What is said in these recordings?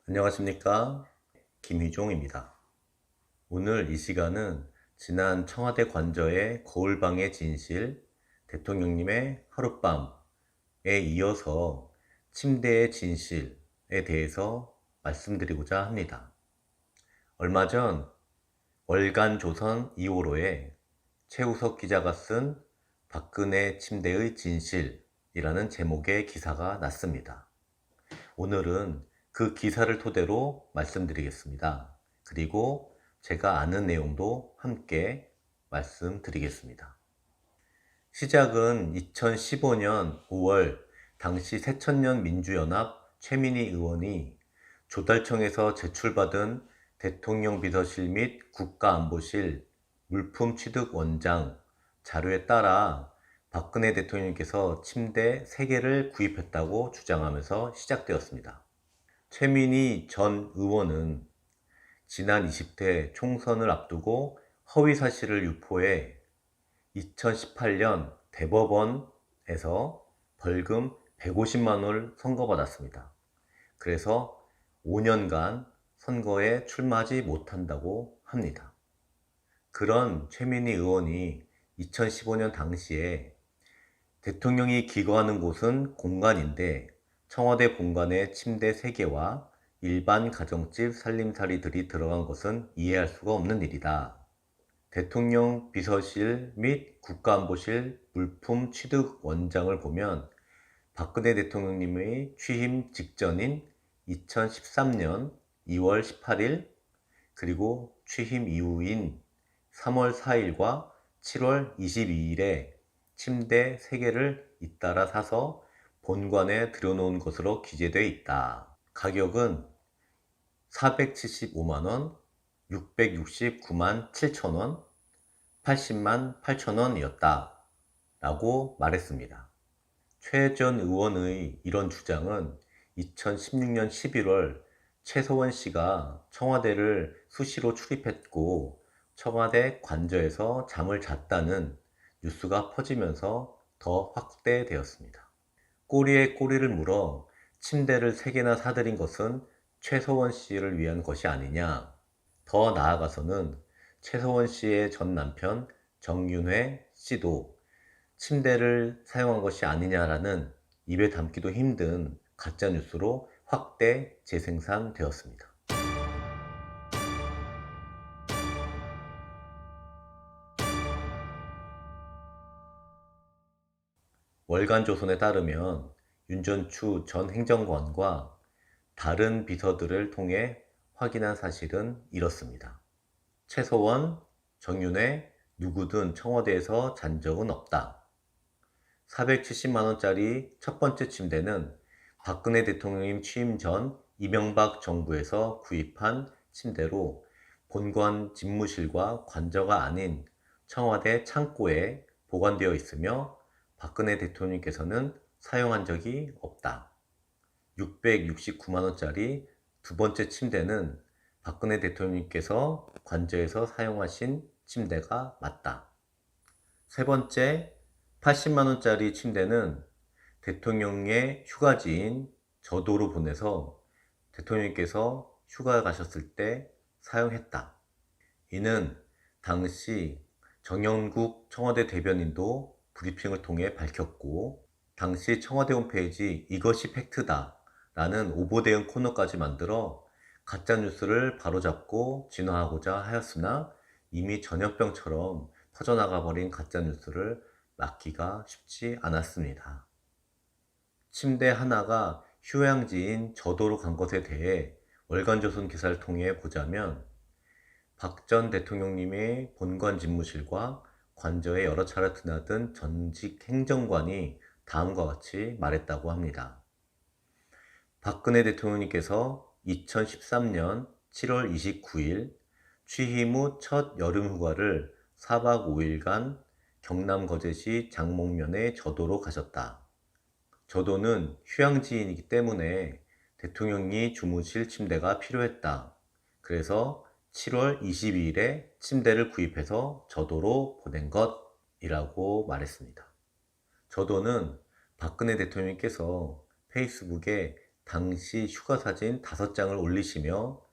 안녕하십니까, 김희종입니다. 오늘 이 시간은 지난 청와대 관저의 거울방의 진실, 대통령님의 하룻밤에 이어서 침대의 진실에 대해서 말씀드리고자 합니다. 얼마 전 월간조선 2호로에 최우석 기자가 쓴 박근혜 침대의 진실이라는 제목의 기사가 났습니다. 오늘은 그 기사를 토대로 말씀드리겠습니다. 그리고 제가 아는 내용도 함께 말씀드리겠습니다. 시작은 2015년 5월 당시 새천년 민주연합 최민희 의원이 조달청에서 제출받은 대통령 비서실 및 국가안보실 물품 취득 원장 자료에 따라 박근혜 대통령께서 침대 3개를 구입했다고 주장하면서 시작되었습니다. 최민희 전 의원은 지난 20대 총선을 앞두고 허위 사실을 유포해 2018년 대법원에서 벌금 150만 원을 선고받았습니다. 그래서 5년간 선거에 출마하지 못한다고 합니다. 그런 최민희 의원이 2015년 당시에 대통령이 기거하는 곳은 공간인데 청와대 본관에 침대 3개와 일반 가정집 살림살이들이 들어간 것은 이해할 수가 없는 일이다. 대통령 비서실 및 국가안보실 물품 취득 원장을 보면 박근혜 대통령님의 취임 직전인 2013년 2월 18일 그리고 취임 이후인 3월 4일과 7월 22일에 침대 3개를 잇따라 사서 본관에 들여놓은 것으로 기재되어 있다. 가격은 475만원, 669만 7천원, 80만 8천원이었다 라고 말했습니다. 최 전 의원의 이런 주장은 2016년 11월 최서원 씨가 청와대를 수시로 출입했고 청와대 관저에서 잠을 잤다는 뉴스가 퍼지면서 더 확대되었습니다. 꼬리에 꼬리를 물어 침대를 3개나 사들인 것은 최서원 씨를 위한 것이 아니냐. 더 나아가서는 최서원 씨의 전 남편 정윤회 씨도 침대를 사용한 것이 아니냐라는 입에 담기도 힘든 가짜뉴스로 확대 재생산되었습니다. 월간조선에 따르면 윤전추 전 행정관과 다른 비서들을 통해 확인한 사실은 이렇습니다. 최서원, 정윤회, 누구든 청와대에서 잔 적은 없다. 470만원짜리 첫 번째 침대는 박근혜 대통령님 취임 전 이명박 정부에서 구입한 침대로 본관 집무실과 관저가 아닌 청와대 창고에 보관되어 있으며 박근혜 대통령께서는 사용한 적이 없다. 669만원짜리 두 번째 침대는 박근혜 대통령께서 관저에서 사용하신 침대가 맞다. 세 번째, 80만원짜리 침대는 대통령의 휴가지인 저도로 보내서 대통령께서 휴가 가셨을 때 사용했다. 이는 당시 정영국 청와대 대변인도 브리핑을 통해 밝혔고 당시 청와대 홈페이지 이것이 팩트다 라는 오보대응 코너까지 만들어 가짜뉴스를 바로잡고 진화하고자 하였으나 이미 전염병처럼 퍼져나가 버린 가짜뉴스를 막기가 쉽지 않았습니다. 침대 하나가 휴양지인 저도로 간 것에 대해 월간조선 기사를 통해 보자면 박 전 대통령님의 본관 집무실과 관저에 여러 차례 드나든 전직 행정관이 다음과 같이 말했다고 합니다. 박근혜 대통령님께서 2013년 7월 29일 취임 후 첫 여름 휴가를 4박 5일간 경남 거제시 장목면에 저도로 가셨다. 저도는 휴양지이기 때문에 대통령이 주무실 침대가 필요했다. 그래서 7월 22일에 침대를 구입해서 저도로 보낸 것이라고 말했습니다. 저도는 박근혜 대통령께서 페이스북에 당시 휴가 사진 5장을 올리시며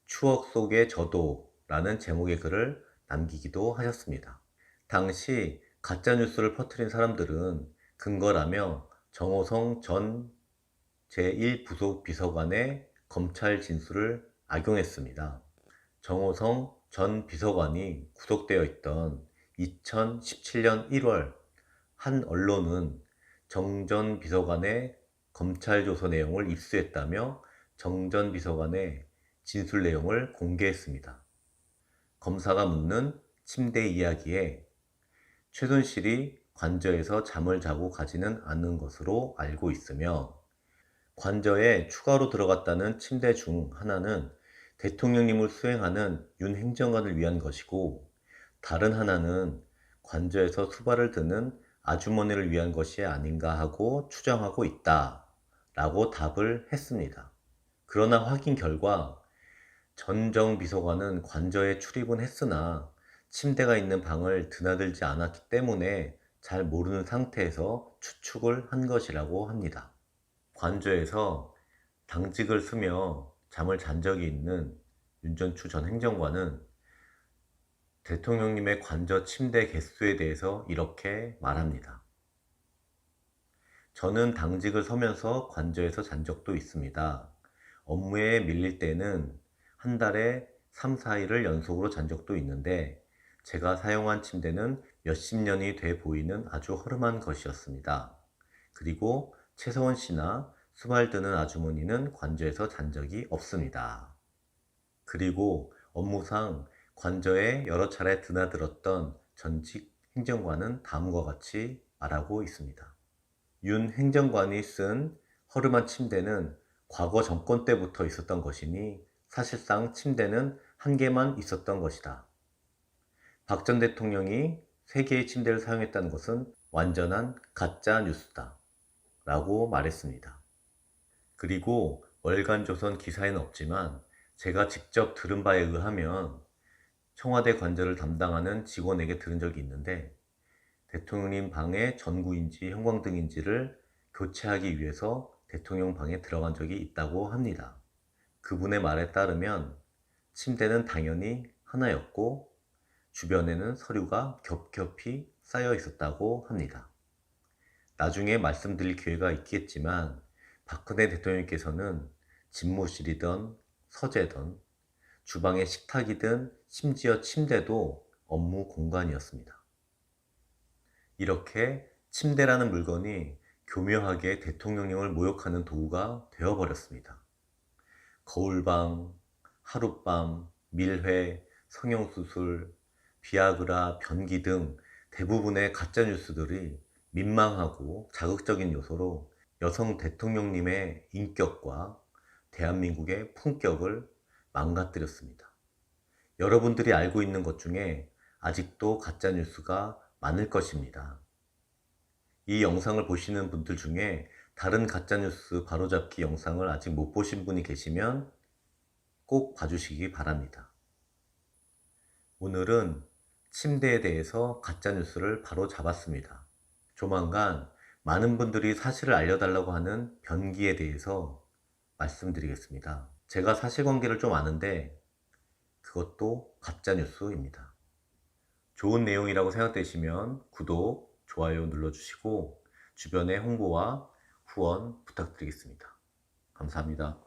추억 속의 저도라는 제목의 글을 남기기도 하셨습니다. 당시 가짜뉴스를 퍼뜨린 사람들은 근거라며 정호성 전 제1부속 비서관의 검찰 진술을 악용했습니다. 정호성 전 비서관이 구속되어 있던 2017년 1월 한 언론은 정 전 비서관의 검찰 조서 내용을 입수했다며 정 전 비서관의 진술 내용을 공개했습니다. 검사가 묻는 침대 이야기에 최순실이 관저에서 잠을 자고 가지는 않은 것으로 알고 있으며 관저에 추가로 들어갔다는 침대 중 하나는 대통령님을 수행하는 윤 행정관을 위한 것이고 다른 하나는 관저에서 수발을 드는 아주머니를 위한 것이 아닌가 하고 추정하고 있다 라고 답을 했습니다. 그러나 확인 결과 전 정 비서관은 관저에 출입은 했으나 침대가 있는 방을 드나들지 않았기 때문에 잘 모르는 상태에서 추측을 한 것이라고 합니다. 관저에서 당직을 쓰며 잠을 잔 적이 있는 윤전추 전 행정관은 대통령님의 관저 침대 개수에 대해서 이렇게 말합니다. 저는 당직을 서면서 관저에서 잔 적도 있습니다. 업무에 밀릴 때는 한 달에 3, 4일을 연속으로 잔 적도 있는데 제가 사용한 침대는 몇십 년이 돼 보이는 아주 허름한 것이었습니다. 그리고 최서원 씨나 수발드는 아주머니는 관저에서 잔 적이 없습니다. 그리고 업무상 관저에 여러 차례 드나들었던 전직 행정관은 다음과 같이 말하고 있습니다. 윤 행정관이 쓴 허름한 침대는 과거 정권 때부터 있었던 것이니 사실상 침대는 한 개만 있었던 것이다. 박 전 대통령이 3개의 침대를 사용했다는 것은 완전한 가짜 뉴스다. 라고 말했습니다. 그리고 월간조선 기사에는 없지만 제가 직접 들은 바에 의하면 청와대 관저를 담당하는 직원에게 들은 적이 있는데 대통령님 방의 전구인지 형광등인지를 교체하기 위해서 대통령 방에 들어간 적이 있다고 합니다. 그분의 말에 따르면 침대는 당연히 하나였고 주변에는 서류가 겹겹이 쌓여 있었다고 합니다. 나중에 말씀드릴 기회가 있겠지만 박근혜 대통령께서는 집무실이든 서재든 주방의 식탁이든 심지어 침대도 업무 공간이었습니다. 이렇게 침대라는 물건이 교묘하게 대통령님을 모욕하는 도구가 되어버렸습니다. 거울방, 하룻밤, 밀회, 성형수술, 비아그라, 변기 등 대부분의 가짜뉴스들이 민망하고 자극적인 요소로 여성 대통령님의 인격과 대한민국의 품격을 망가뜨렸습니다. 여러분들이 알고 있는 것 중에 아직도 가짜뉴스가 많을 것입니다. 이 영상을 보시는 분들 중에 다른 가짜뉴스 바로잡기 영상을 아직 못 보신 분이 계시면 꼭 봐주시기 바랍니다. 오늘은 침대에 대해서 가짜뉴스를 바로 잡았습니다. 조만간 많은 분들이 사실을 알려달라고 하는 변기에 대해서 말씀드리겠습니다. 제가 사실관계를 좀 아는데 그것도 가짜뉴스입니다. 좋은 내용이라고 생각되시면 구독, 좋아요 눌러주시고 주변에 홍보와 후원 부탁드리겠습니다. 감사합니다.